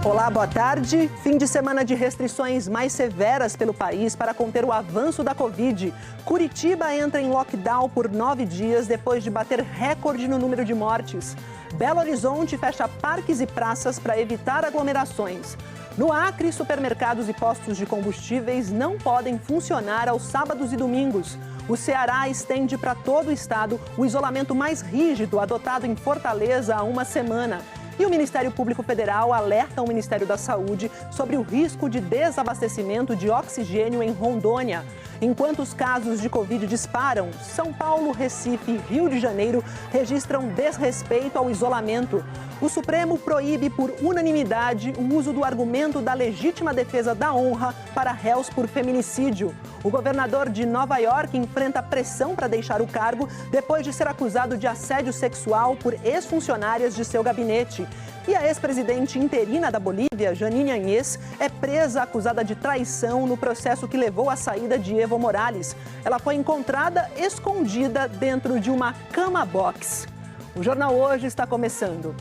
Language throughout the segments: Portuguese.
Olá, boa tarde. Fim de semana de restrições mais severas pelo país para conter o avanço da Covid. Curitiba entra em lockdown por 9 dias depois de bater recorde no número de mortes. Belo Horizonte fecha parques e praças para evitar aglomerações. No Acre, supermercados e postos de combustíveis não podem funcionar aos sábados e domingos. O Ceará estende para todo o estado o isolamento mais rígido adotado em Fortaleza há uma semana. E o Ministério Público Federal alerta o Ministério da Saúde sobre o risco de desabastecimento de oxigênio em Rondônia. Enquanto os casos de Covid disparam, São Paulo, Recife e Rio de Janeiro registram desrespeito ao isolamento. O Supremo proíbe por unanimidade o uso do argumento da legítima defesa da honra para réus por feminicídio. O governador de Nova York enfrenta pressão para deixar o cargo depois de ser acusado de assédio sexual por ex-funcionárias de seu gabinete. E a ex-presidente interina da Bolívia, Janine Áñez, é presa acusada de traição no processo que levou à saída de Evo Morales. Ela foi encontrada escondida dentro de uma cama-box. O Jornal Hoje está começando.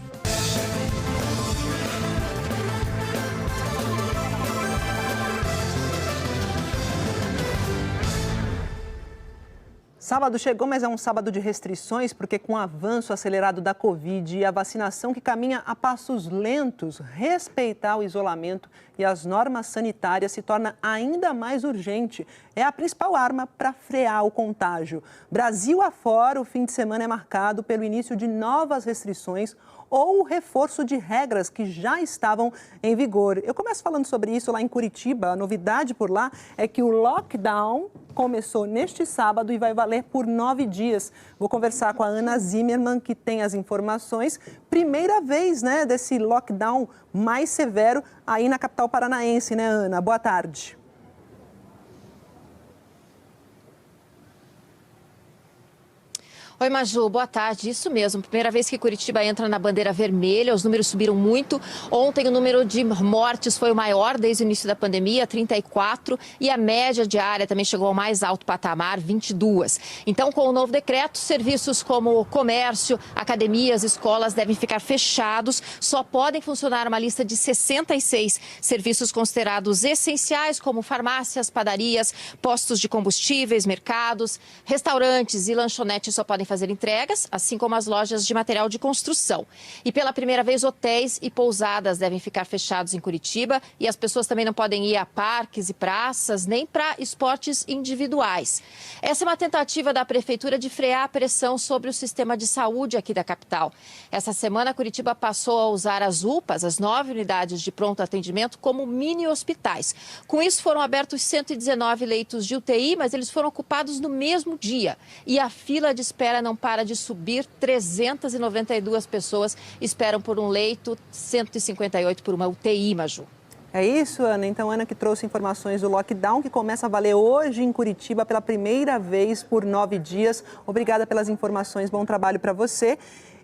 Sábado chegou, mas é um sábado de restrições, porque com o avanço acelerado da Covid e a vacinação que caminha a passos lentos, respeitar o isolamento e as normas sanitárias se torna ainda mais urgente. É a principal arma para frear o contágio. Brasil afora, o fim de semana é marcado pelo início de novas restrições ou o reforço de regras que já estavam em vigor. Eu começo falando sobre isso lá em Curitiba. A novidade por lá é que o lockdown começou neste sábado e vai valer por 9 dias. Vou conversar com a Ana Zimmermann, que tem as informações. Primeira vez, né, desse lockdown mais severo aí na capital paranaense, né, Ana? Boa tarde. Oi, Maju, boa tarde. Isso mesmo, primeira vez que Curitiba entra na bandeira vermelha, os números subiram muito. Ontem o número de mortes foi o maior desde o início da pandemia, 34, e a média diária também chegou ao mais alto patamar, 22. Então, com o novo decreto, serviços como comércio, academias, escolas devem ficar fechados. Só podem funcionar uma lista de 66 serviços considerados essenciais, como farmácias, padarias, postos de combustíveis, mercados, restaurantes e lanchonetes só podem fazer entregas, assim como as lojas de material de construção. E pela primeira vez, hotéis e pousadas devem ficar fechados em Curitiba e as pessoas também não podem ir a parques e praças, nem para esportes individuais. Essa é uma tentativa da Prefeitura de frear a pressão sobre o sistema de saúde aqui da capital. Essa semana, Curitiba passou a usar as UPAs, as 9 unidades de pronto atendimento, como mini-hospitais. Com isso, foram abertos 119 leitos de UTI, mas eles foram ocupados no mesmo dia. E a fila de espera não para de subir, 392 pessoas esperam por um leito, 158 por uma UTI, Maju. É isso, Ana. Então, Ana que trouxe informações do lockdown, que começa a valer hoje em Curitiba pela primeira vez por 9 dias. Obrigada pelas informações, bom trabalho para você.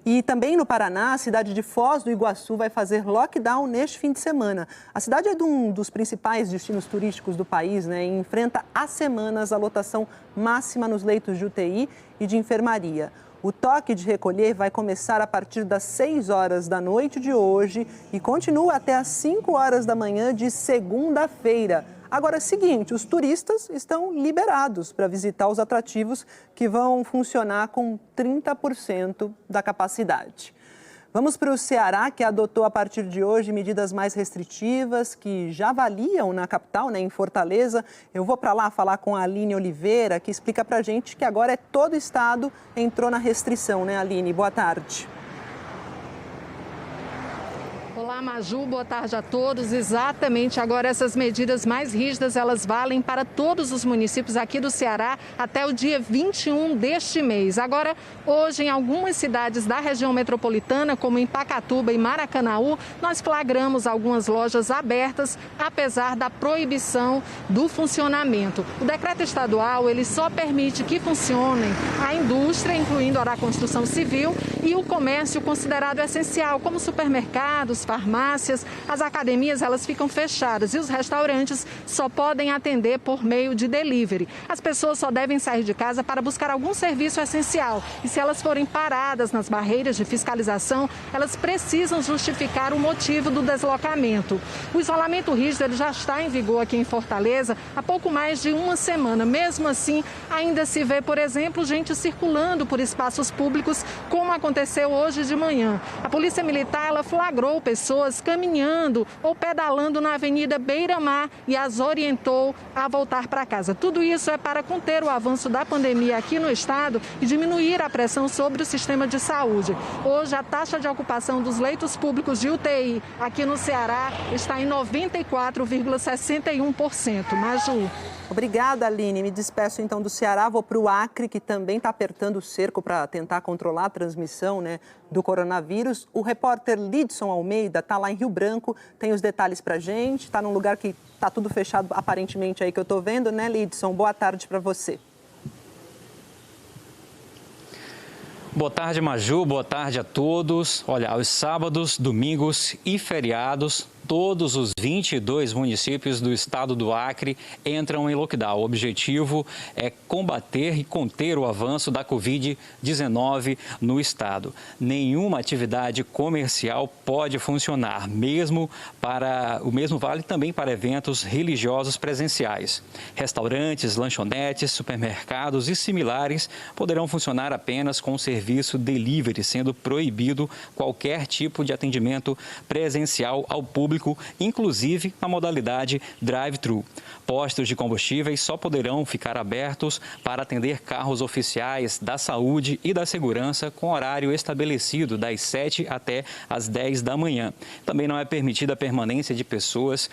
E também no Paraná, a cidade de Foz do Iguaçu vai fazer lockdown neste fim de semana. A cidade é um dos principais destinos turísticos do país, né? E enfrenta há semanas a lotação máxima nos leitos de UTI e de enfermaria. O toque de recolher vai começar a partir das 6 horas da noite de hoje e continua até às 5 horas da manhã de segunda-feira. Agora é o seguinte, os turistas estão liberados para visitar os atrativos que vão funcionar com 30% da capacidade. Vamos para o Ceará, que adotou a partir de hoje medidas mais restritivas que já valiam na capital, né, em Fortaleza. Eu vou para lá falar com a Aline Oliveira, que explica para a gente que agora todo o estado entrou na restrição, né, Aline? Boa tarde. Olá, Maju, boa tarde a todos. Exatamente, agora essas medidas mais rígidas, elas valem para todos os municípios aqui do Ceará até o dia 21 deste mês. Agora, hoje, em algumas cidades da região metropolitana, como em Pacatuba e Maracanaú, nós flagramos algumas lojas abertas, apesar da proibição do funcionamento. O decreto estadual, ele só permite que funcionem a indústria, incluindo a construção civil, e o comércio considerado essencial, como supermercados, farmácias, as academias elas ficam fechadas e os restaurantes só podem atender por meio de delivery. As pessoas só devem sair de casa para buscar algum serviço essencial e se elas forem paradas nas barreiras de fiscalização, elas precisam justificar o motivo do deslocamento. O isolamento rígido ele já está em vigor aqui em Fortaleza há pouco mais de uma semana. Mesmo assim, ainda se vê, por exemplo, gente circulando por espaços públicos, como aconteceu hoje de manhã. A Polícia Militar ela flagrou pessoas caminhando ou pedalando na Avenida Beira-Mar e as orientou a voltar para casa. Tudo isso é para conter o avanço da pandemia aqui no estado e diminuir a pressão sobre o sistema de saúde. Hoje, a taxa de ocupação dos leitos públicos de UTI aqui no Ceará está em 94,61%. Maju. Obrigada, Aline. Me despeço então do Ceará, vou para o Acre, que também está apertando o cerco para tentar controlar a transmissão do coronavírus. O repórter Lidson Almeida está lá em Rio Branco, tem os detalhes para a gente, está num lugar que está tudo fechado aparentemente aí que eu estou vendo, né, Lidson? Boa tarde para você. Boa tarde, Maju. Boa tarde a todos. Olha, aos sábados, domingos e feriados, todos os 22 municípios do estado do Acre entram em lockdown. O objetivo é combater e conter o avanço da Covid-19 no estado. Nenhuma atividade comercial pode funcionar, o mesmo vale também para eventos religiosos presenciais. Restaurantes, lanchonetes, supermercados e similares poderão funcionar apenas com serviço delivery, sendo proibido qualquer tipo de atendimento presencial ao público, inclusive a modalidade drive-thru. Postos de combustíveis só poderão ficar abertos para atender carros oficiais da saúde e da segurança com horário estabelecido das 7 até as 10 da manhã. Também não é permitida a permanência de pessoas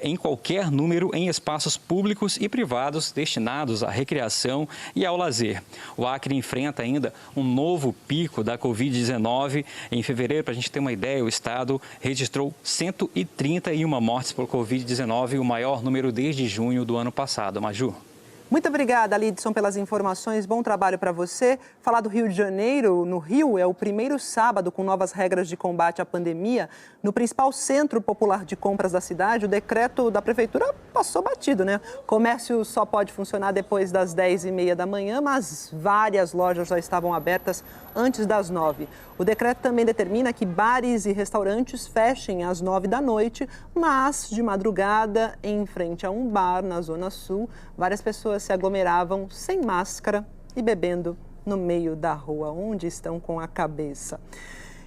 em qualquer número em espaços públicos e privados destinados à recreação e ao lazer. O Acre enfrenta ainda um novo pico da Covid-19. Em fevereiro, para a gente ter uma ideia, o estado registrou 131 mortes por Covid-19, o maior número desde junho do ano passado. Maju. Muito obrigada, Lidson, pelas informações. Bom trabalho para você. Falar do Rio de Janeiro, no Rio, é o primeiro sábado com novas regras de combate à pandemia. No principal centro popular de compras da cidade, o decreto da prefeitura passou batido, né? O comércio só pode funcionar depois das 10h30 da manhã, mas várias lojas já estavam abertas antes das 9h. O decreto também determina que bares e restaurantes fechem às 9h da noite, mas de madrugada, em frente a um bar na Zona Sul, várias pessoas se aglomeravam sem máscara e bebendo no meio da rua. Onde estão com a cabeça?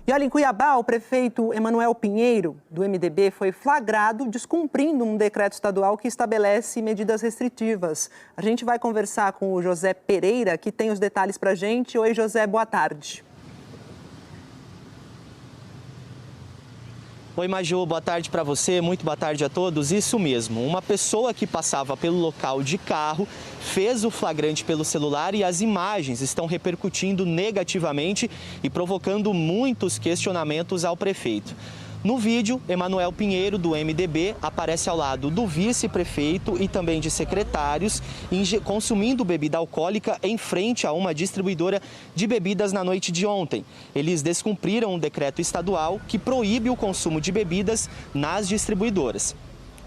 E olha, em Cuiabá, o prefeito Emanuel Pinheiro, do MDB, foi flagrado descumprindo um decreto estadual que estabelece medidas restritivas. A gente vai conversar com o José Pereira, que tem os detalhes para a gente. Oi, José, boa tarde. Oi, Maju, boa tarde para você, muito boa tarde a todos. Isso mesmo, uma pessoa que passava pelo local de carro fez o flagrante pelo celular e as imagens estão repercutindo negativamente e provocando muitos questionamentos ao prefeito. No vídeo, Emanuel Pinheiro, do MDB, aparece ao lado do vice-prefeito e também de secretários consumindo bebida alcoólica em frente a uma distribuidora de bebidas na noite de ontem. Eles descumpriram um decreto estadual que proíbe o consumo de bebidas nas distribuidoras.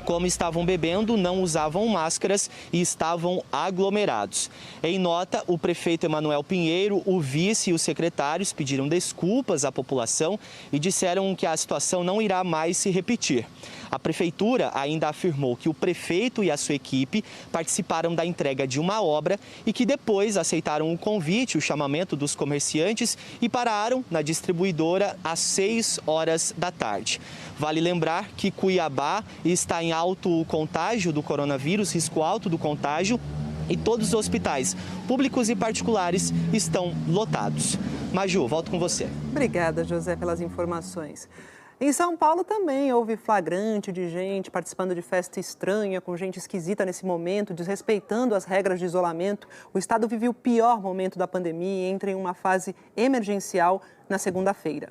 Como estavam bebendo, não usavam máscaras e estavam aglomerados. Em nota, o prefeito Emanuel Pinheiro, o vice e os secretários pediram desculpas à população e disseram que a situação não irá mais se repetir. A prefeitura ainda afirmou que o prefeito e a sua equipe participaram da entrega de uma obra e que depois aceitaram o convite, o chamamento dos comerciantes e pararam na distribuidora às 6 horas da tarde. Vale lembrar que Cuiabá está em alto contágio do coronavírus, risco alto do contágio, e todos os hospitais públicos e particulares estão lotados. Maju, volto com você. Obrigada, José, pelas informações. Em São Paulo também houve flagrante de gente participando de festa estranha, com gente esquisita nesse momento, desrespeitando as regras de isolamento. O estado vive o pior momento da pandemia e entra em uma fase emergencial na segunda-feira.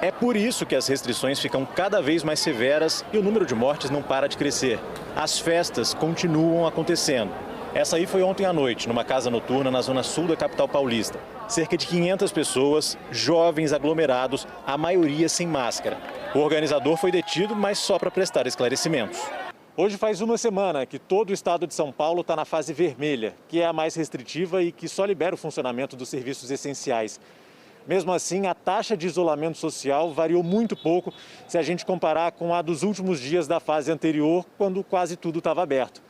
É por isso que as restrições ficam cada vez mais severas e o número de mortes não para de crescer. As festas continuam acontecendo. Essa aí foi ontem à noite, numa casa noturna na zona sul da capital paulista. Cerca de 500 pessoas, jovens aglomerados, a maioria sem máscara. O organizador foi detido, mas só para prestar esclarecimentos. Hoje faz uma semana que todo o estado de São Paulo está na fase vermelha, que é a mais restritiva e que só libera o funcionamento dos serviços essenciais. Mesmo assim, a taxa de isolamento social variou muito pouco se a gente comparar com a dos últimos dias da fase anterior, quando quase tudo estava aberto.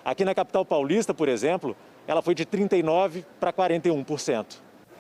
Aqui na capital paulista, por exemplo, ela foi de 39% para 41%.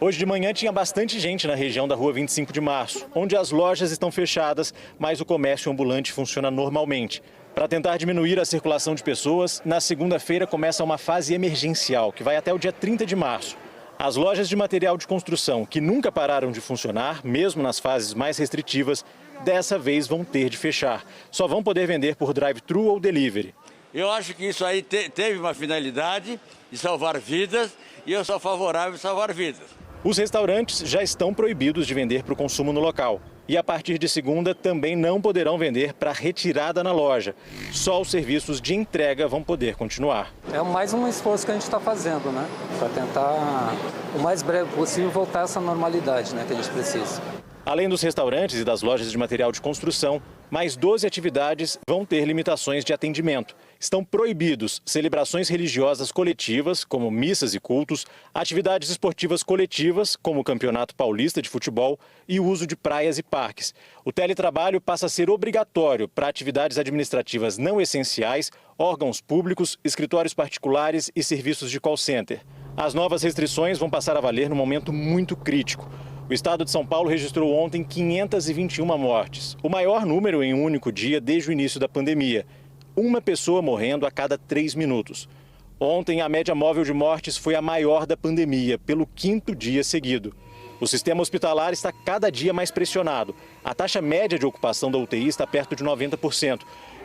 Hoje de manhã tinha bastante gente na região da Rua 25 de Março, onde as lojas estão fechadas, mas o comércio ambulante funciona normalmente. Para tentar diminuir a circulação de pessoas, na segunda-feira começa uma fase emergencial, que vai até o dia 30 de março. As lojas de material de construção, que nunca pararam de funcionar, mesmo nas fases mais restritivas, dessa vez vão ter de fechar. Só vão poder vender por drive-thru ou delivery. Eu acho que isso aí teve uma finalidade de salvar vidas e eu sou favorável a salvar vidas. Os restaurantes já estão proibidos de vender para o consumo no local. E a partir de segunda também não poderão vender para retirada na loja. Só os serviços de entrega vão poder continuar. É mais um esforço que a gente está fazendo, né? Para tentar, o mais breve possível, voltar a essa normalidade, né, que a gente precisa. Além dos restaurantes e das lojas de material de construção, mais 12 atividades vão ter limitações de atendimento. Estão proibidos celebrações religiosas coletivas, como missas e cultos, atividades esportivas coletivas, como o Campeonato Paulista de Futebol, e o uso de praias e parques. O teletrabalho passa a ser obrigatório para atividades administrativas não essenciais, órgãos públicos, escritórios particulares e serviços de call center. As novas restrições vão passar a valer num momento muito crítico. O estado de São Paulo registrou ontem 521 mortes, o maior número em um único dia desde o início da pandemia. Uma pessoa morrendo a cada 3 minutos. Ontem, a média móvel de mortes foi a maior da pandemia, pelo 5º dia seguido. O sistema hospitalar está cada dia mais pressionado. A taxa média de ocupação da UTI está perto de 90%.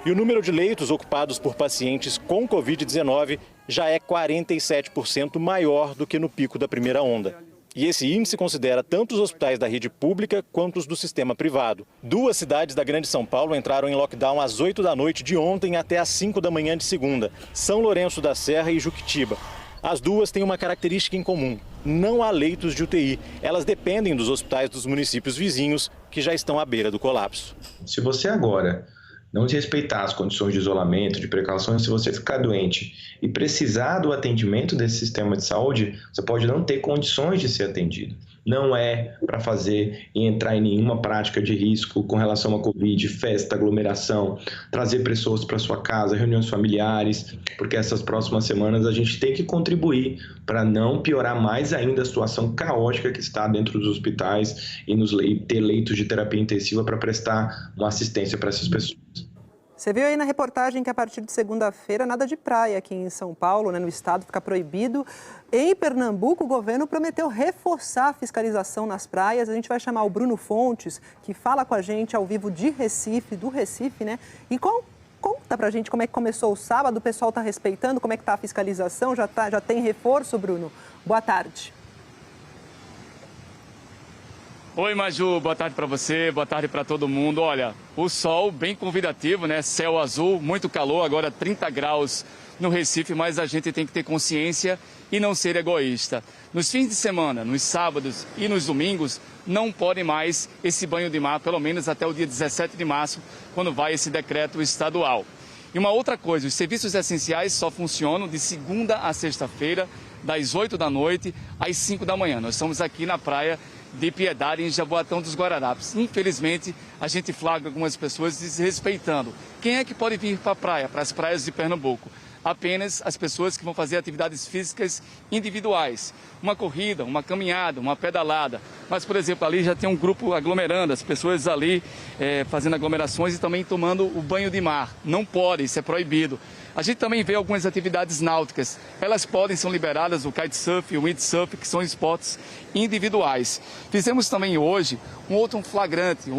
E o número de leitos ocupados por pacientes com Covid-19 já é 47% maior do que no pico da primeira onda. E esse índice considera tanto os hospitais da rede pública quanto os do sistema privado. 2 cidades da Grande São Paulo entraram em lockdown às 8 da noite de ontem até às 5 da manhã de segunda: São Lourenço da Serra e Juquitiba. As duas têm uma característica em comum: não há leitos de UTI. Elas dependem dos hospitais dos municípios vizinhos, que já estão à beira do colapso. Se você agora não desrespeitar as condições de isolamento, de precaução, se você ficar doente e precisar do atendimento desse sistema de saúde, você pode não ter condições de ser atendido. Não é para fazer e entrar em nenhuma prática de risco com relação à Covid, festa, aglomeração, trazer pessoas para sua casa, reuniões familiares, porque essas próximas semanas a gente tem que contribuir para não piorar mais ainda a situação caótica que está dentro dos hospitais e ter leitos de terapia intensiva para prestar uma assistência para essas pessoas. Você viu aí na reportagem que a partir de segunda-feira, nada de praia aqui em São Paulo, né, no estado, fica proibido. Em Pernambuco, o governo prometeu reforçar a fiscalização nas praias. A gente vai chamar o Bruno Fontes, que fala com a gente ao vivo de Recife, do Recife, né? E conta pra gente como é que começou o sábado, o pessoal está respeitando, como é que tá a fiscalização, já tem reforço, Bruno? Boa tarde. Oi, Maju, boa tarde para você, boa tarde para todo mundo. Olha, o sol bem convidativo, né? Céu azul, muito calor, agora 30 graus no Recife, mas a gente tem que ter consciência e não ser egoísta. Nos fins de semana, nos sábados e nos domingos, não pode mais esse banho de mar, pelo menos até o dia 17 de março, quando vai esse decreto estadual. E uma outra coisa, os serviços essenciais só funcionam de segunda a sexta-feira, das 8 da noite às 5 da manhã. Nós estamos aqui na praia de Piedade, em Jaboatão dos Guararapes. Infelizmente, a gente flagra algumas pessoas desrespeitando. Quem é que pode vir para a praia, para as praias de Pernambuco? Apenas as pessoas que vão fazer atividades físicas individuais. Uma corrida, uma caminhada, uma pedalada. Mas, por exemplo, ali já tem um grupo aglomerando, as pessoas ali fazendo aglomerações e também tomando o banho de mar. Não pode, isso é proibido. A gente também vê algumas atividades náuticas. Elas são liberadas, o kitesurf e o windsurf, que são esportes individuais. Fizemos também hoje um outro flagrante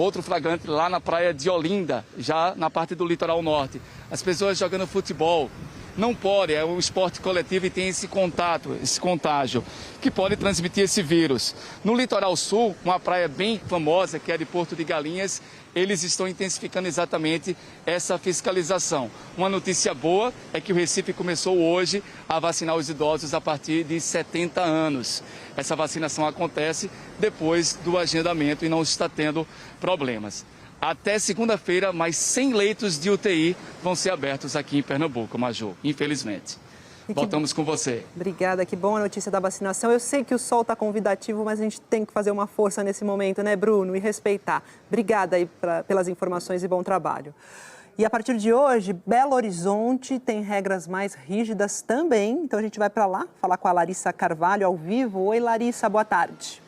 lá na praia de Olinda, já na parte do litoral norte. As pessoas jogando futebol. Não pode, é um esporte coletivo e tem esse contato, esse contágio, que pode transmitir esse vírus. No litoral sul, uma praia bem famosa, que é de Porto de Galinhas, eles estão intensificando exatamente essa fiscalização. Uma notícia boa é que o Recife começou hoje a vacinar os idosos a partir de 70 anos. Essa vacinação acontece depois do agendamento e não está tendo problemas. até segunda-feira, mais 100 leitos de UTI vão ser abertos aqui em Pernambuco, Maju, infelizmente. Voltamos com você. Obrigada, que bom a notícia da vacinação. Eu sei que o sol está convidativo, mas a gente tem que fazer uma força nesse momento, né, Bruno? E respeitar. Obrigada aí pelas informações e bom trabalho. E a partir de hoje, Belo Horizonte tem regras mais rígidas também. Então a gente vai para lá falar com a Larissa Carvalho ao vivo. Oi, Larissa, boa tarde.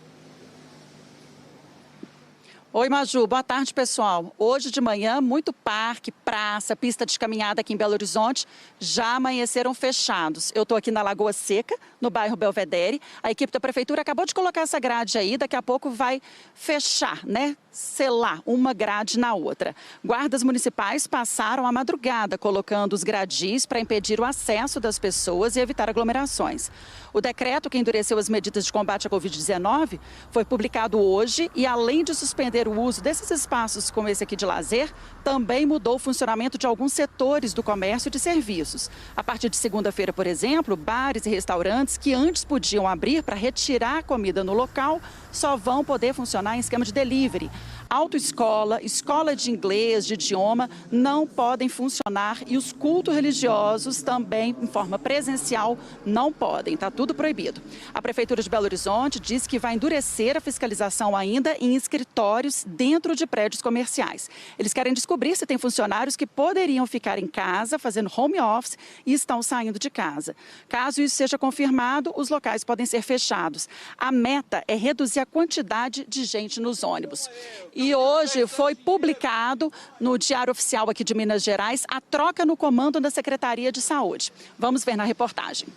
Oi, Maju. Boa tarde, pessoal. Hoje de manhã, muito parque, praça, pista de caminhada aqui em Belo Horizonte já amanheceram fechados. Eu estou aqui na Lagoa Seca, no bairro Belvedere. A equipe da prefeitura acabou de colocar essa grade aí, daqui a pouco vai fechar, né? Selar uma grade na outra. Guardas municipais passaram a madrugada colocando os gradis para impedir o acesso das pessoas e evitar aglomerações. O decreto que endureceu as medidas de combate à Covid-19 foi publicado hoje e, além de suspender o uso desses espaços como esse aqui de lazer, também mudou o funcionamento de alguns setores do comércio e de serviços. A partir de segunda-feira, por exemplo, bares e restaurantes que antes podiam abrir para retirar a comida no local só vão poder funcionar em esquema de delivery. Autoescola, escola de inglês, de idioma, não podem funcionar e os cultos religiosos também, em forma presencial, não podem. Está tudo proibido. A Prefeitura de Belo Horizonte diz que vai endurecer a fiscalização ainda em escritórios dentro de prédios comerciais. Eles querem descobrir se tem funcionários que poderiam ficar em casa fazendo home office e estão saindo de casa. Caso isso seja confirmado, os locais podem ser fechados. A meta é reduzir a quantidade de gente nos ônibus. E hoje foi publicado no Diário Oficial aqui de Minas Gerais a troca no comando da Secretaria de Saúde. Vamos ver na reportagem.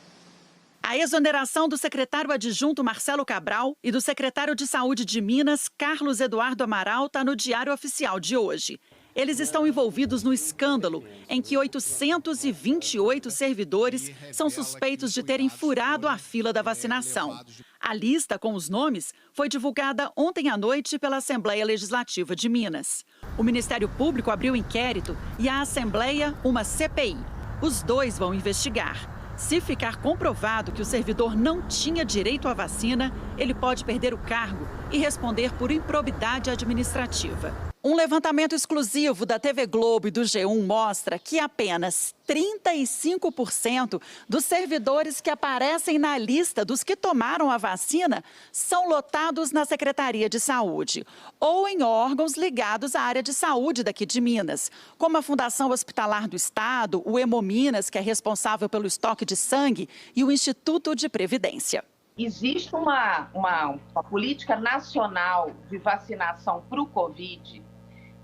A exoneração do secretário adjunto Marcelo Cabral e do secretário de Saúde de Minas, Carlos Eduardo Amaral, está no Diário Oficial de hoje. Eles estão envolvidos no escândalo em que 828 servidores são suspeitos de terem furado a fila da vacinação. A lista com os nomes foi divulgada ontem à noite pela Assembleia Legislativa de Minas. O Ministério Público abriu inquérito e a Assembleia uma CPI. Os dois vão investigar. Se ficar comprovado que o servidor não tinha direito à vacina, ele pode perder o cargo e responder por improbidade administrativa. Um levantamento exclusivo da TV Globo e do G1 mostra que apenas 35% dos servidores que aparecem na lista dos que tomaram a vacina são lotados na Secretaria de Saúde ou em órgãos ligados à área de saúde daqui de Minas, como a Fundação Hospitalar do Estado, o Hemominas, que é responsável pelo estoque de sangue, e o Instituto de Previdência. Existe uma política nacional de vacinação para o Covid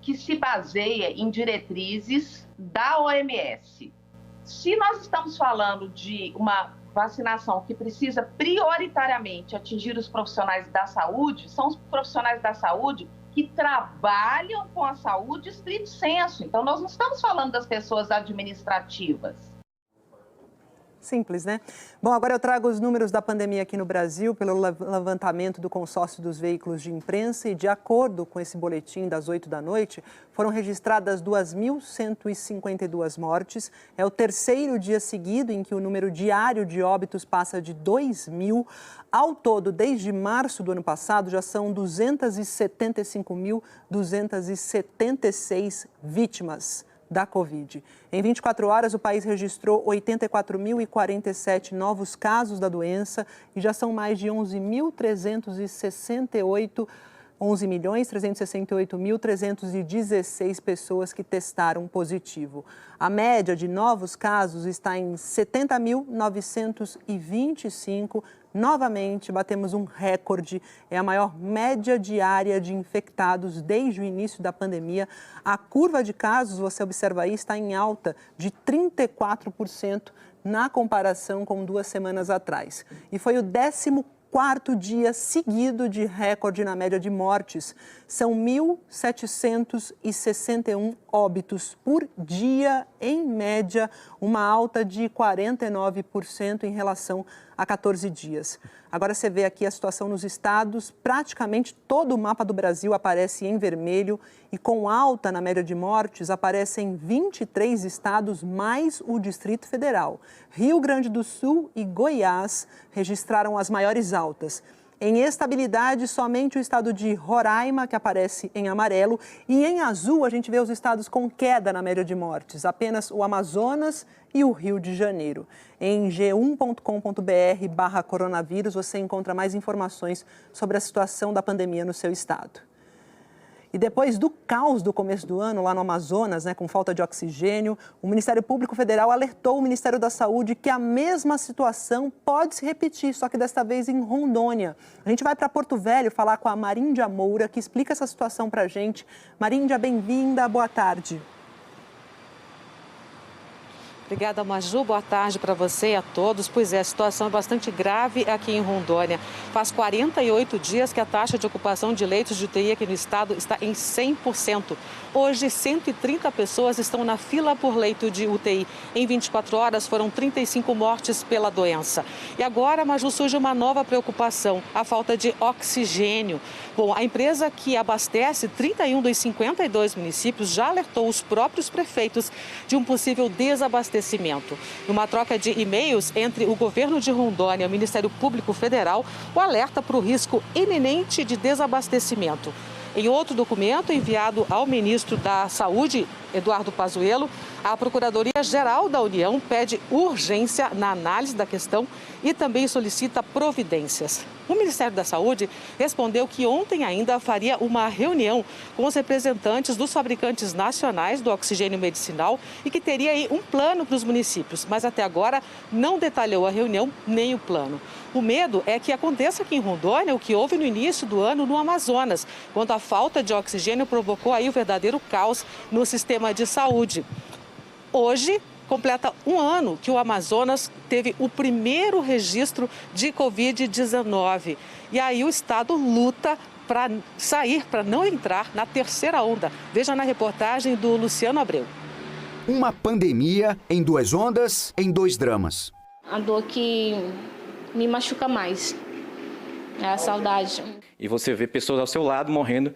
que se baseia em diretrizes da OMS. Se nós estamos falando de uma vacinação que precisa prioritariamente atingir os profissionais da saúde, são os profissionais da saúde que trabalham com a saúde estrito sensu. Então, nós não estamos falando das pessoas administrativas. Simples, né? Bom, agora eu trago os números da pandemia aqui no Brasil pelo levantamento do consórcio dos veículos de imprensa e, de acordo com esse boletim das 8 da noite, foram registradas 2.152 mortes. É o terceiro dia seguido em que o número diário de óbitos passa de 2.000. Ao todo, desde março do ano passado, já são 275.276 vítimas da Covid. Em 24 horas, o país registrou 84.047 novos casos da doença e já são mais de 11.368.316 pessoas que testaram positivo. A média de novos casos está em 70.925. Novamente, batemos um recorde. É a maior média diária de infectados desde o início da pandemia. A curva de casos, você observa aí, está em alta de 34% na comparação com 2 semanas atrás. E foi o 14º dia seguido de recorde na média de mortes. São 1.761 óbitos por dia, em média, uma alta de 49% em relação a 14 dias. Agora você vê aqui a situação nos estados, praticamente todo o mapa do Brasil aparece em vermelho e com alta na média de mortes aparecem 23 estados mais o Distrito Federal. Rio Grande do Sul e Goiás registraram as maiores altas. Em estabilidade, somente o estado de Roraima, que aparece em amarelo, e em azul a gente vê os estados com queda na média de mortes, apenas o Amazonas e o Rio de Janeiro. Em g1.com.br/coronavírus você encontra mais informações sobre a situação da pandemia no seu estado. E depois do caos do começo do ano lá no Amazonas, com falta de oxigênio, o Ministério Público Federal alertou o Ministério da Saúde que a mesma situação pode se repetir, só que desta vez em Rondônia. A gente vai para Porto Velho falar com a Maríndia Moura, que explica essa situação para a gente. Maríndia, bem-vinda, boa tarde. Obrigada, Maju. Boa tarde para você e a todos. Pois é, a situação é bastante grave aqui em Rondônia. Faz 48 dias que a taxa de ocupação de leitos de UTI aqui no estado está em 100%. Hoje, 130 pessoas estão na fila por leito de UTI. Em 24 horas, foram 35 mortes pela doença. E agora, Maju, surge uma nova preocupação, a falta de oxigênio. Bom, a empresa que abastece 31 dos 52 municípios já alertou os próprios prefeitos de um possível desabastecimento. Numa troca de e-mails entre o governo de Rondônia e o Ministério Público Federal, o alerta para o risco iminente de desabastecimento. Em outro documento enviado ao ministro da Saúde, Eduardo Pazuello, a Procuradoria-Geral da União pede urgência na análise da questão e também solicita providências. O Ministério da Saúde respondeu que ontem ainda faria uma reunião com os representantes dos fabricantes nacionais do oxigênio medicinal e que teria aí um plano para os municípios, mas até agora não detalhou a reunião nem o plano. O medo é que aconteça aqui em Rondônia o que houve no início do ano no Amazonas, quando a falta de oxigênio provocou aí o verdadeiro caos no sistema de saúde. Hoje, completa um ano que o Amazonas teve o primeiro registro de Covid-19. E aí o estado luta para sair, para não entrar na terceira onda. Veja na reportagem do Luciano Abreu. Uma pandemia em 2 ondas, em 2 dramas. A dor que me machuca mais é a saudade. E você vê pessoas ao seu lado morrendo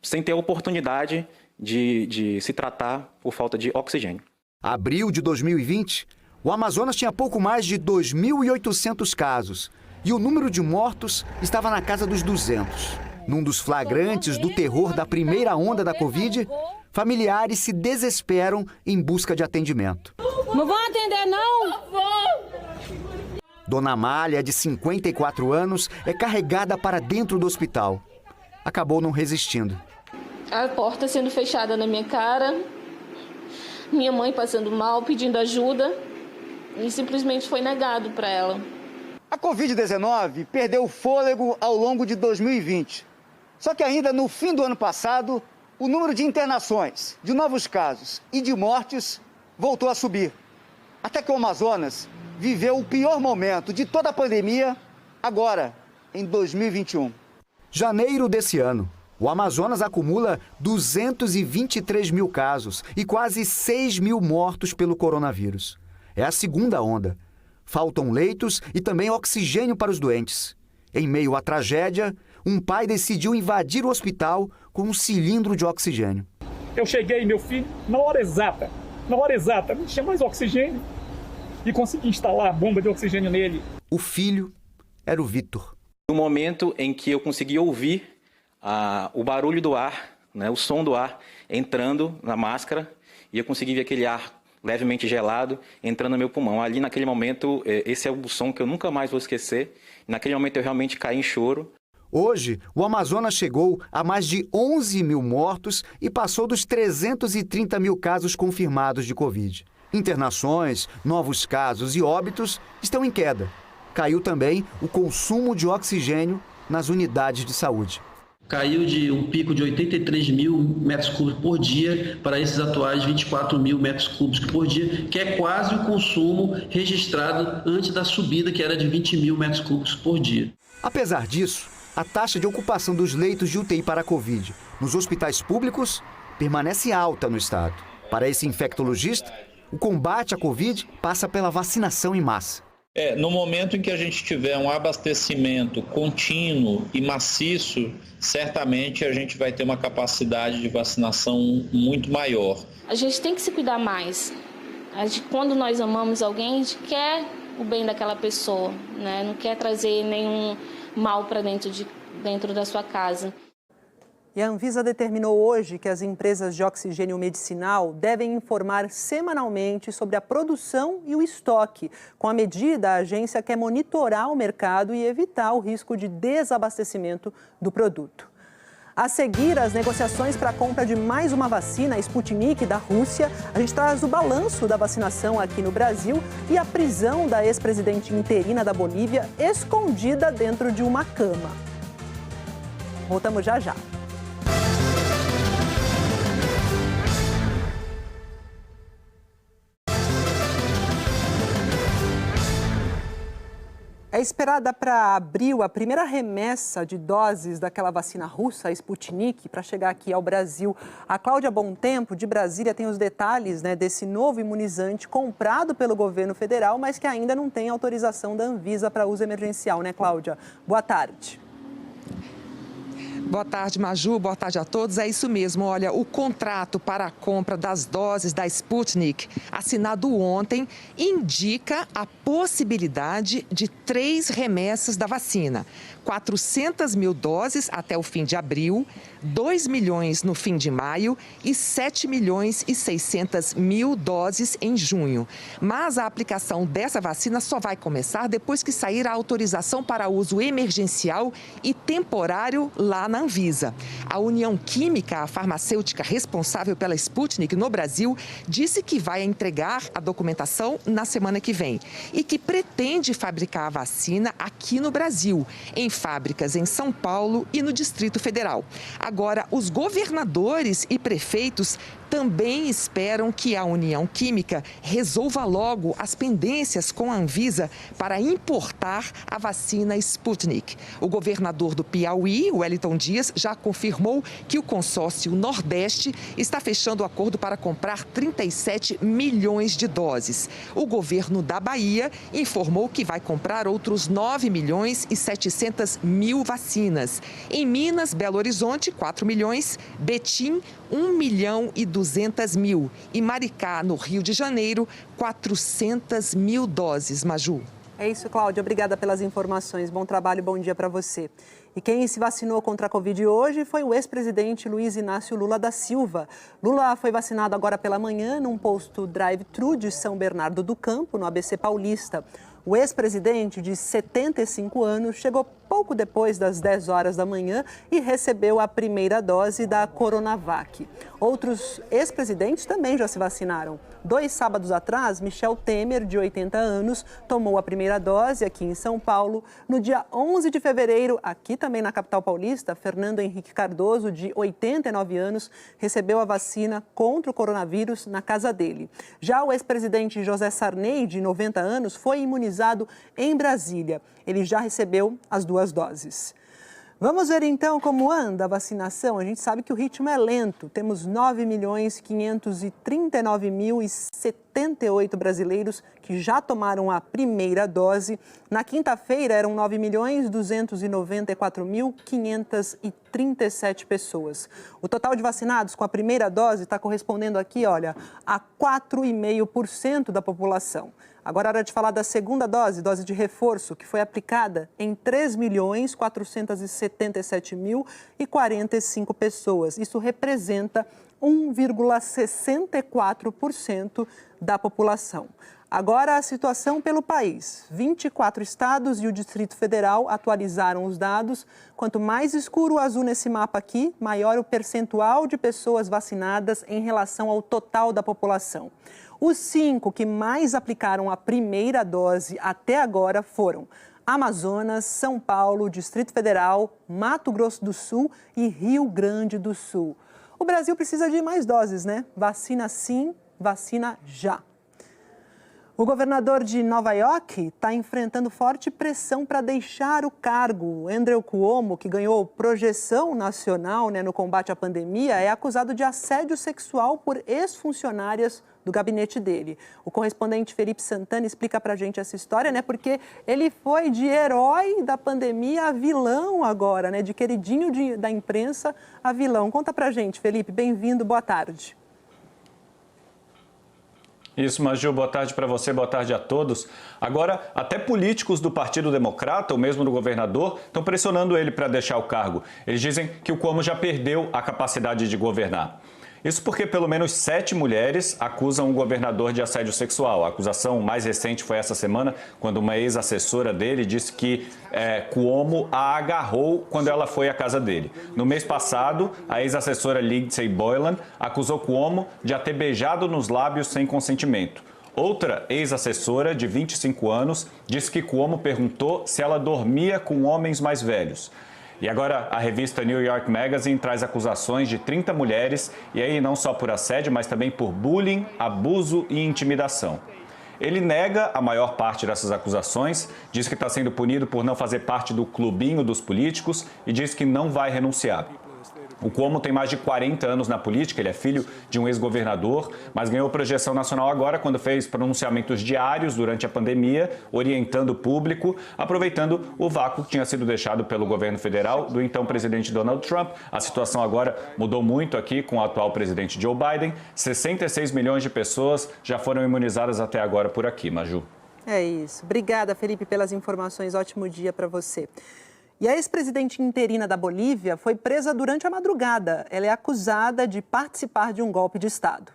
sem ter a oportunidade de se tratar por falta de oxigênio. Abril de 2020, o Amazonas tinha pouco mais de 2.800 casos e o número de mortos estava na casa dos 200. Num dos flagrantes do terror da primeira onda da Covid, familiares se desesperam em busca de atendimento. Não vão atender, não? Dona Amália, de 54 anos, é carregada para dentro do hospital. Acabou não resistindo. A porta sendo fechada na minha cara, minha mãe passando mal, pedindo ajuda, e simplesmente foi negado para ela. A Covid-19 perdeu o fôlego ao longo de 2020. Só que ainda no fim do ano passado, o número de internações, de novos casos e de mortes voltou a subir. Até que o Amazonas viveu o pior momento de toda a pandemia agora, em 2021. Janeiro desse ano, o Amazonas acumula 223 mil casos e quase 6 mil mortos pelo coronavírus. É a segunda onda. Faltam leitos e também oxigênio para os doentes. Em meio à tragédia, um pai decidiu invadir o hospital com um cilindro de oxigênio. Eu cheguei, meu filho, na hora exata, não tinha mais oxigênio e consegui instalar a bomba de oxigênio nele. O filho era o Vitor. No momento em que eu consegui ouvir o barulho do ar, o som do ar entrando na máscara, e eu consegui ver aquele ar levemente gelado entrando no meu pulmão. Ali naquele momento, esse é o som que eu nunca mais vou esquecer. Naquele momento eu realmente caí em choro. Hoje, o Amazonas chegou a mais de 11 mil mortos e passou dos 330 mil casos confirmados de Covid. Internações, novos casos e óbitos estão em queda. Caiu também o consumo de oxigênio nas unidades de saúde. Caiu de um pico de 83 mil metros cúbicos por dia para esses atuais 24 mil metros cúbicos por dia, que é quase o consumo registrado antes da subida, que era de 20 mil metros cúbicos por dia. Apesar disso, a taxa de ocupação dos leitos de UTI para a Covid nos hospitais públicos permanece alta no estado. Para esse infectologista, o combate à Covid passa pela vacinação em massa. No momento em que a gente tiver um abastecimento contínuo e maciço, certamente a gente vai ter uma capacidade de vacinação muito maior. A gente tem que se cuidar mais. Quando nós amamos alguém, a gente quer o bem daquela pessoa, né? Não quer trazer nenhum mal para dentro da sua casa. E a Anvisa determinou hoje que as empresas de oxigênio medicinal devem informar semanalmente sobre a produção e o estoque. Com a medida, a agência quer monitorar o mercado e evitar o risco de desabastecimento do produto. A seguir, as negociações para a compra de mais uma vacina, a Sputnik, da Rússia. A gente traz o balanço da vacinação aqui no Brasil e a prisão da ex-presidente interina da Bolívia, escondida dentro de uma cama. Voltamos já já. É esperada para abril a primeira remessa de doses daquela vacina russa, a Sputnik, para chegar aqui ao Brasil. A Cláudia Bontempo, de Brasília, tem os detalhes, desse novo imunizante comprado pelo governo federal, mas que ainda não tem autorização da Anvisa para uso emergencial, né, Cláudia? Boa tarde. Boa tarde, Maju. Boa tarde a todos. É isso mesmo. Olha, o contrato para a compra das doses da Sputnik, assinado ontem, indica a possibilidade de 3 remessas da vacina. 400 mil doses até o fim de abril, 2 milhões no fim de maio e 7 milhões e 600 mil doses em junho. Mas a aplicação dessa vacina só vai começar depois que sair a autorização para uso emergencial e temporário lá na Anvisa. A União Química, a farmacêutica responsável pela Sputnik no Brasil, disse que vai entregar a documentação na semana que vem e que pretende fabricar a vacina aqui no Brasil, em fábricas em São Paulo e no Distrito Federal. Agora, os governadores e prefeitos também esperam que a União Química resolva logo as pendências com a Anvisa para importar a vacina Sputnik. O governador do Piauí, Wellington Dias, já confirmou que o consórcio Nordeste está fechando o acordo para comprar 37 milhões de doses. O governo da Bahia informou que vai comprar outros 9 milhões e 700 mil vacinas. Em Minas, Belo Horizonte, 4 milhões, Betim, 1 milhão e 200 mil. E Maricá, no Rio de Janeiro, 400 mil doses. Maju. É isso, Cláudia. Obrigada pelas informações. Bom trabalho, bom dia para você. E quem se vacinou contra a Covid hoje foi o ex-presidente Luiz Inácio Lula da Silva. Lula foi vacinado agora pela manhã num posto drive-thru de São Bernardo do Campo, no ABC Paulista. O ex-presidente, de 75 anos, chegou pouco depois das 10 horas da manhã e recebeu a primeira dose da Coronavac. Outros ex-presidentes também já se vacinaram. 2 sábados atrás, Michel Temer, de 80 anos, tomou a primeira dose aqui em São Paulo. No dia 11 de fevereiro, aqui também na capital paulista, Fernando Henrique Cardoso, de 89 anos, recebeu a vacina contra o coronavírus na casa dele. Já o ex-presidente José Sarney, de 90 anos, foi imunizado em Brasília. Ele já recebeu as 2 doses. Vamos ver então como anda a vacinação. A gente sabe que o ritmo é lento. Temos 9.539.078 brasileiros que já tomaram a primeira dose. Na quinta-feira eram 9.294.537 pessoas. O total de vacinados com a primeira dose está correspondendo aqui, olha, a 4,5% da população. Agora é hora de falar da segunda dose, dose de reforço, que foi aplicada em 3.477.045 pessoas. Isso representa 1,64% da população. Agora a situação pelo país. 24 estados e o Distrito Federal atualizaram os dados. Quanto mais escuro o azul nesse mapa aqui, maior o percentual de pessoas vacinadas em relação ao total da população. Os 5 que mais aplicaram a primeira dose até agora foram Amazonas, São Paulo, Distrito Federal, Mato Grosso do Sul e Rio Grande do Sul. O Brasil precisa de mais doses, né? Vacina sim, vacina já. O governador de Nova York está enfrentando forte pressão para deixar o cargo. Andrew Cuomo, que ganhou projeção nacional no combate à pandemia, é acusado de assédio sexual por ex-funcionárias do gabinete dele. O correspondente Felipe Santana explica para a gente essa história, porque ele foi de herói da pandemia a vilão agora, de queridinho da imprensa a vilão. Conta para a gente, Felipe. Bem-vindo, boa tarde. Isso, Maju, boa tarde para você, boa tarde a todos. Agora, até políticos do Partido Democrata, ou mesmo do governador, estão pressionando ele para deixar o cargo. Eles dizem que o Cuomo já perdeu a capacidade de governar. Isso porque pelo menos 7 mulheres acusam o governador de assédio sexual. A acusação mais recente foi essa semana, quando uma ex-assessora dele disse que Cuomo a agarrou quando ela foi à casa dele. No mês passado, a ex-assessora Lindsey Boylan acusou Cuomo de a ter beijado nos lábios sem consentimento. Outra ex-assessora, de 25 anos, disse que Cuomo perguntou se ela dormia com homens mais velhos. E agora a revista New York Magazine traz acusações de 30 mulheres, e aí não só por assédio, mas também por bullying, abuso e intimidação. Ele nega a maior parte dessas acusações, diz que está sendo punido por não fazer parte do clubinho dos políticos e diz que não vai renunciar. O Cuomo tem mais de 40 anos na política, ele é filho de um ex-governador, mas ganhou projeção nacional agora quando fez pronunciamentos diários durante a pandemia, orientando o público, aproveitando o vácuo que tinha sido deixado pelo governo federal do então presidente Donald Trump. A situação agora mudou muito aqui com o atual presidente Joe Biden. 66 milhões de pessoas já foram imunizadas até agora por aqui, Maju. É isso. Obrigada, Felipe, pelas informações. Ótimo dia para você. E a ex-presidente interina da Bolívia foi presa durante a madrugada. Ela é acusada de participar de um golpe de Estado.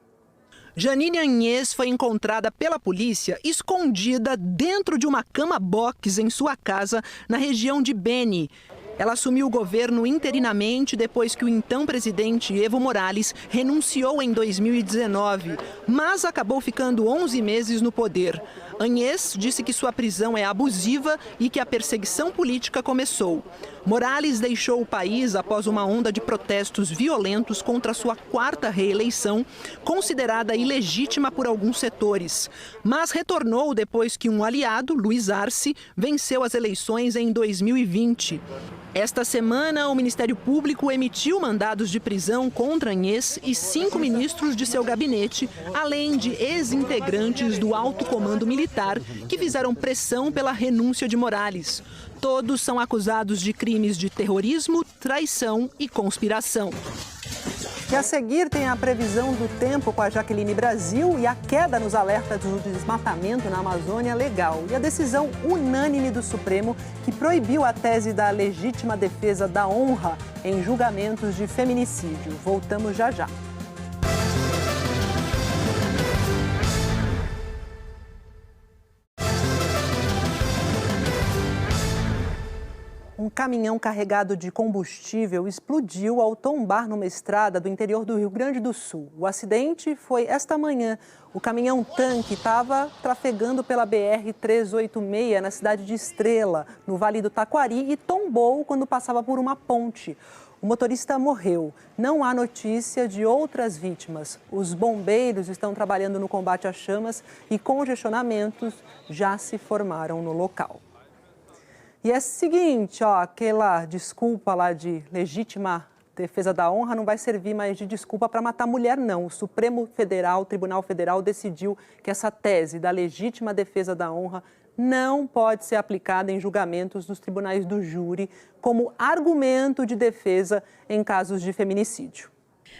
Janine Áñez foi encontrada pela polícia escondida dentro de uma cama-box em sua casa na região de Beni. Ela assumiu o governo interinamente depois que o então presidente Evo Morales renunciou em 2019, mas acabou ficando 11 meses no poder. Áñez disse que sua prisão é abusiva e que a perseguição política começou. Morales deixou o país após uma onda de protestos violentos contra sua 4ª reeleição, considerada ilegítima por alguns setores. Mas retornou depois que um aliado, Luiz Arce, venceu as eleições em 2020. Esta semana, o Ministério Público emitiu mandados de prisão contra Áñez e 5 ministros de seu gabinete, além de ex-integrantes do alto comando militar que fizeram pressão pela renúncia de Morales. Todos são acusados de crimes de terrorismo, traição e conspiração. E a seguir tem a previsão do tempo com a Jaqueline Brasil e a queda nos alertas do desmatamento na Amazônia legal. E a decisão unânime do Supremo que proibiu a tese da legítima defesa da honra em julgamentos de feminicídio. Voltamos já já. Um caminhão carregado de combustível explodiu ao tombar numa estrada do interior do Rio Grande do Sul. O acidente foi esta manhã. O caminhão-tanque estava trafegando pela BR-386 na cidade de Estrela, no Vale do Taquari, e tombou quando passava por uma ponte. O motorista morreu. Não há notícia de outras vítimas. Os bombeiros estão trabalhando no combate às chamas e congestionamentos já se formaram no local. E é o seguinte, aquela desculpa lá de legítima defesa da honra não vai servir mais de desculpa para matar mulher, não. O Supremo Federal, o Tribunal Federal, decidiu que essa tese da legítima defesa da honra não pode ser aplicada em julgamentos dos tribunais do júri como argumento de defesa em casos de feminicídio.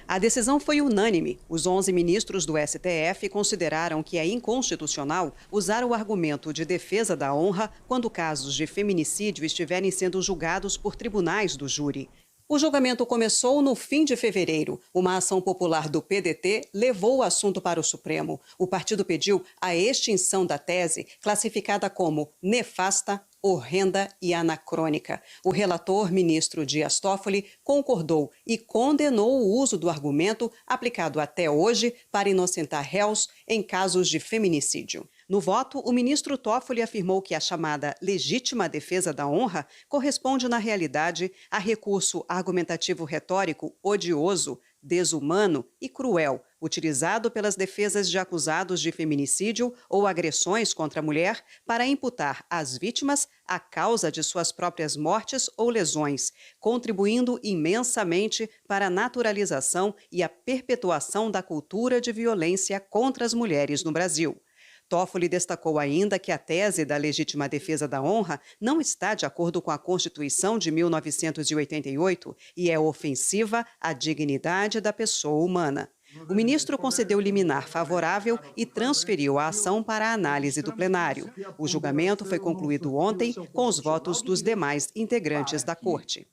A decisão foi unânime. Os 11 ministros do STF consideraram que é inconstitucional usar o argumento de defesa da honra quando casos de feminicídio estiverem sendo julgados por tribunais do júri. O julgamento começou no fim de fevereiro. Uma ação popular do PDT levou o assunto para o Supremo. O partido pediu a extinção da tese, classificada como nefasta, horrenda e anacrônica. O relator, ministro Dias Toffoli, concordou e condenou o uso do argumento aplicado até hoje para inocentar réus em casos de feminicídio. No voto, o ministro Toffoli afirmou que a chamada legítima defesa da honra corresponde, na realidade, a recurso argumentativo retórico odioso, desumano e cruel, utilizado pelas defesas de acusados de feminicídio ou agressões contra a mulher para imputar às vítimas a causa de suas próprias mortes ou lesões, contribuindo imensamente para a naturalização e a perpetuação da cultura de violência contra as mulheres no Brasil. Toffoli destacou ainda que a tese da legítima defesa da honra não está de acordo com a Constituição de 1988 e é ofensiva à dignidade da pessoa humana. O ministro concedeu liminar favorável e transferiu a ação para a análise do plenário. O julgamento foi concluído ontem com os votos dos demais integrantes da Corte.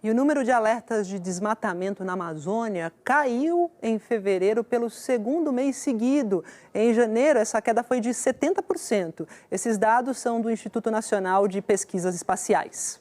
E o número de alertas de desmatamento na Amazônia caiu em fevereiro pelo segundo mês seguido. Em janeiro, essa queda foi de 70%. Esses dados são do Instituto Nacional de Pesquisas Espaciais.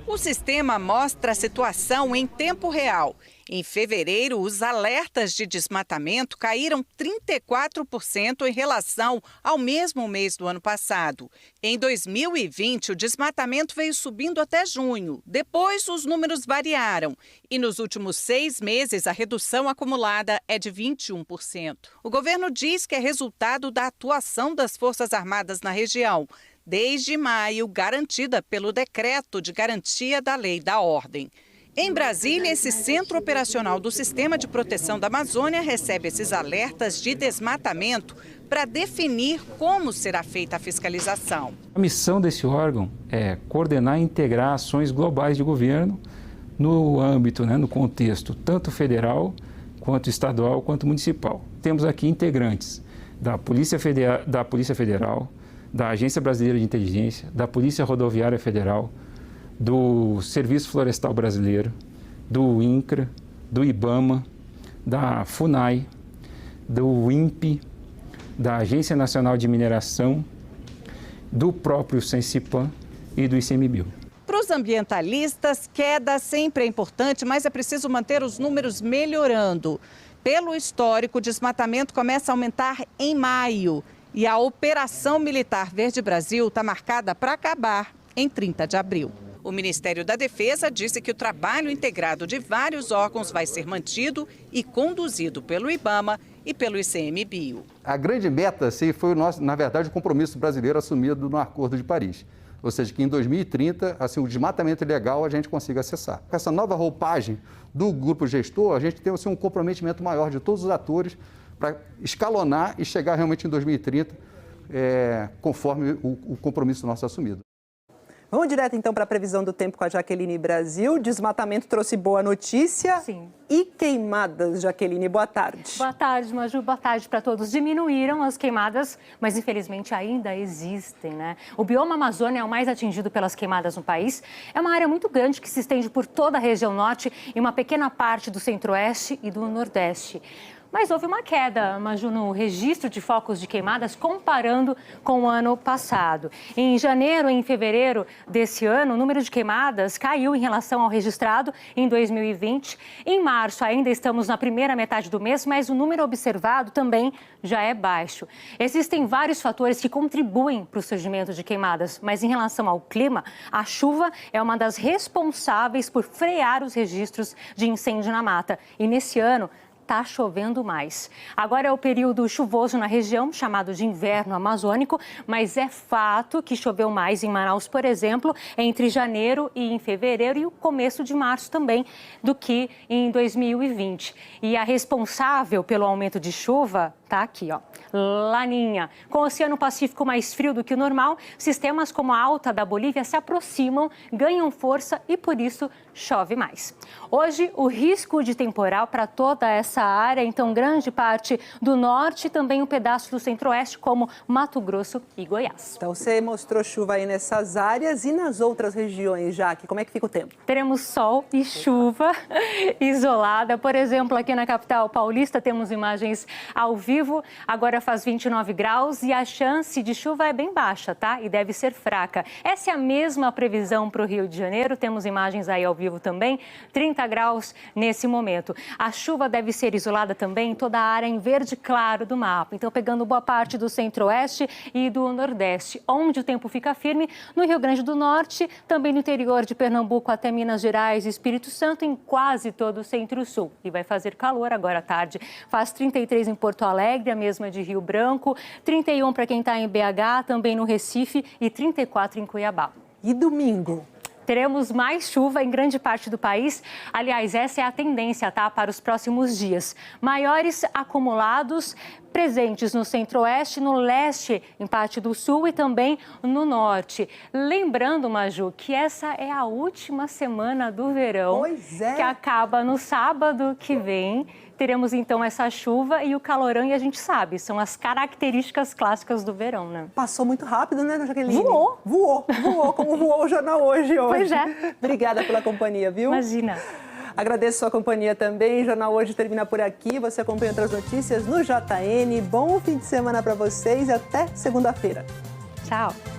O sistema mostra a situação em tempo real. Em fevereiro, os alertas de desmatamento caíram 34% em relação ao mesmo mês do ano passado. Em 2020, o desmatamento veio subindo até junho. Depois, os números variaram. E nos últimos 6 meses, a redução acumulada é de 21%. O governo diz que é resultado da atuação das Forças Armadas na região, desde maio, garantida pelo Decreto de Garantia da Lei da Ordem. Em Brasília, esse Centro Operacional do Sistema de Proteção da Amazônia recebe esses alertas de desmatamento para definir como será feita a fiscalização. A missão desse órgão é coordenar e integrar ações globais de governo no âmbito, no contexto tanto federal, quanto estadual, quanto municipal. Temos aqui integrantes da Polícia Federal, da Agência Brasileira de Inteligência, da Polícia Rodoviária Federal, do Serviço Florestal Brasileiro, do INCRA, do IBAMA, da FUNAI, do INPE, da Agência Nacional de Mineração, do próprio Sensipan e do ICMBio. Para os ambientalistas, queda sempre é importante, mas é preciso manter os números melhorando. Pelo histórico, o desmatamento começa a aumentar em maio e a Operação Militar Verde Brasil está marcada para acabar em 30 de abril. O Ministério da Defesa disse que o trabalho integrado de vários órgãos vai ser mantido e conduzido pelo IBAMA e pelo ICMBio. A grande meta foi, na verdade, o compromisso brasileiro assumido no Acordo de Paris. Ou seja, que em 2030, o desmatamento ilegal a gente consiga acessar. Com essa nova roupagem do grupo gestor, a gente tem um comprometimento maior de todos os atores para escalonar e chegar realmente em 2030, conforme o compromisso nosso assumido. Vamos direto, então, para a previsão do tempo com a Jaqueline Brasil. Desmatamento trouxe boa notícia. Sim. E queimadas, Jaqueline, boa tarde. Boa tarde, Maju. Boa tarde para todos. Diminuíram as queimadas, mas infelizmente ainda existem, né? O bioma Amazônia é o mais atingido pelas queimadas no país. É uma área muito grande que se estende por toda a região norte e uma pequena parte do centro-oeste e do nordeste. Mas houve uma queda, Maju, no registro de focos de queimadas comparando com o ano passado. Em janeiro e em fevereiro desse ano, o número de queimadas caiu em relação ao registrado em 2020. Em março, ainda estamos na primeira metade do mês, mas o número observado também já é baixo. Existem vários fatores que contribuem para o surgimento de queimadas, mas em relação ao clima, a chuva é uma das responsáveis por frear os registros de incêndio na mata. E nesse ano, está chovendo mais. Agora é o período chuvoso na região, chamado de inverno amazônico, mas é fato que choveu mais em Manaus, por exemplo, entre janeiro e em fevereiro e o começo de março também, do que em 2020. E a responsável pelo aumento de chuva está aqui, ó, Laninha. Com o Oceano Pacífico mais frio do que o normal, sistemas como a alta da Bolívia se aproximam, ganham força e, por isso, chove mais. Hoje, o risco de temporal para toda essa área, então grande parte do norte e também um pedaço do centro-oeste, como Mato Grosso e Goiás. Então, você mostrou chuva aí nessas áreas e nas outras regiões, Jaque, como é que fica o tempo? Teremos sol e chuva isolada. Por exemplo, aqui na capital paulista temos imagens ao vivo. Agora faz 29 graus e a chance de chuva é bem baixa, tá? E deve ser fraca. Essa é a mesma previsão para o Rio de Janeiro. Temos imagens aí ao vivo também. 30 graus nesse momento. A chuva deve ser isolada também em toda a área em verde claro do mapa. Então, pegando boa parte do centro-oeste e do nordeste, onde o tempo fica firme no Rio Grande do Norte, também no interior de Pernambuco até Minas Gerais e Espírito Santo, em quase todo o centro-sul. E vai fazer calor agora à tarde. Faz 33 em Porto Alegre, a mesma de Rio Branco, 31 para quem está em BH, também no Recife e 34 em Cuiabá. E domingo? Teremos mais chuva em grande parte do país. Aliás, essa é a tendência, tá, para os próximos dias. Maiores acumulados presentes no centro-oeste, no leste, em parte do sul e também no norte. Lembrando, Maju, que essa é a última semana do verão, que acaba no sábado que vem. Teremos então essa chuva e o calorão, e a gente sabe, são as características clássicas do verão, né? Passou muito rápido, né, Jaqueline? Voou, como voou o jornal hoje. Pois é. Obrigada pela companhia, viu? Imagina. Agradeço sua companhia também. O Jornal Hoje termina por aqui. Você acompanha outras notícias no JN. Bom fim de semana para vocês e até segunda-feira. Tchau.